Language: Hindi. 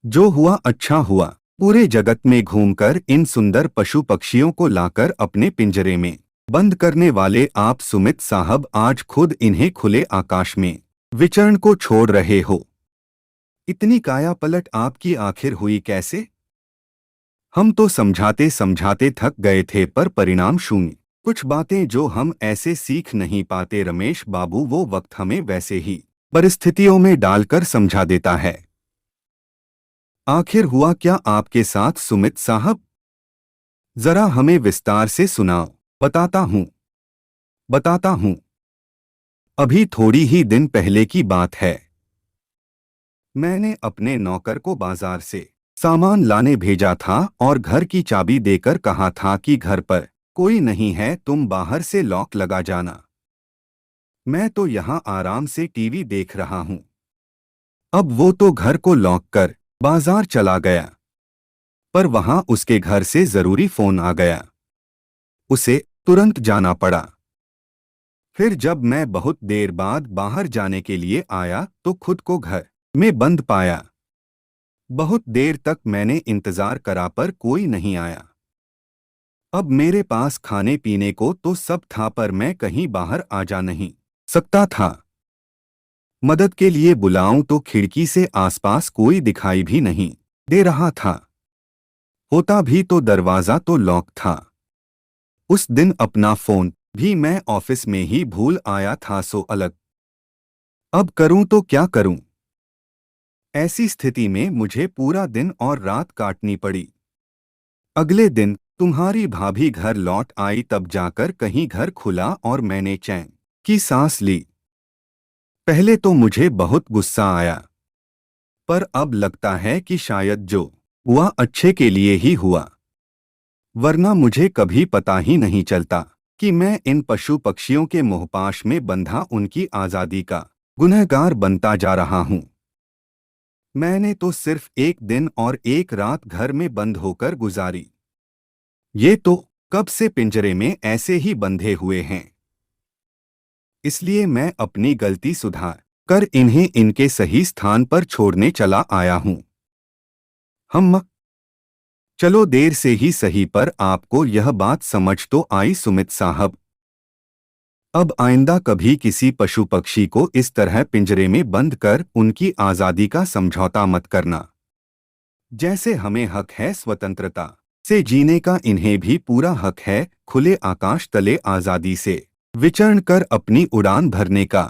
जो हुआ अच्छा हुआ। पूरे जगत में घूमकर इन सुंदर पशु पक्षियों को लाकर अपने पिंजरे में बंद करने वाले आप सुमित साहब आज खुद इन्हें खुले आकाश में विचरण को छोड़ रहे हो। इतनी काया पलट आपकी आखिर हुई कैसे? हम तो समझाते समझाते थक गए थे पर परिणाम शून्य। कुछ बातें जो हम ऐसे सीख नहीं पाते रमेश बाबू, वो वक्त हमें वैसे ही परिस्थितियों में डालकर समझा देता है। आखिर हुआ क्या आपके साथ सुमित साहब? जरा हमें विस्तार से सुनाओ। बताता हूँ। अभी थोड़ी ही दिन पहले की बात है। मैंने अपने नौकर को बाजार से सामान लाने भेजा था और घर की चाबी देकर कहा था कि घर पर कोई नहीं है, तुम बाहर से लॉक लगा जाना। मैं तो यहाँ आराम से टीवी देख रहा हूँ। अब वो तो घर को लॉक कर बाजार चला गया, पर वहां उसके घर से जरूरी फोन आ गया। उसे तुरंत जाना पड़ा। फिर जब मैं बहुत देर बाद बाहर जाने के लिए आया तो खुद को घर में बंद पाया। बहुत देर तक मैंने इंतजार करा पर कोई नहीं आया। अब मेरे पास खाने पीने को तो सब था पर मैं कहीं बाहर आ जा नहीं सकता था। मदद के लिए बुलाऊं तो खिड़की से आसपास कोई दिखाई भी नहीं दे रहा था। होता भी तो दरवाजा तो लॉक था। उस दिन अपना फोन भी मैं ऑफिस में ही भूल आया था, सो अलग। अब करूं तो क्या करूं? ऐसी स्थिति में मुझे पूरा दिन और रात काटनी पड़ी। अगले दिन तुम्हारी भाभी घर लौट आई, तब जाकर कहीं घर खुला और मैंने चैन की सांस ली। पहले तो मुझे बहुत गुस्सा आया, पर अब लगता है कि शायद जो हुआ अच्छे के लिए ही हुआ, वरना मुझे कभी पता ही नहीं चलता कि मैं इन पशु पक्षियों के मोहपाश में बंधा उनकी आज़ादी का गुनहगार बनता जा रहा हूँ। मैंने तो सिर्फ एक दिन और एक रात घर में बंद होकर गुजारी। ये तो कब से पिंजरे में ऐसे ही बंधे हुए हैं। इसलिए मैं अपनी गलती सुधार कर इन्हें इनके सही स्थान पर छोड़ने चला आया हूँ। हम चलो देर से ही सही, पर आपको यह बात समझ तो आई सुमित साहब। अब आइंदा कभी किसी पशु पक्षी को इस तरह पिंजरे में बंद कर उनकी आज़ादी का समझौता मत करना। जैसे हमें हक है स्वतंत्रता से जीने का, इन्हें भी पूरा हक है खुले आकाश तले आज़ादी से विचरण कर अपनी उड़ान भरने का।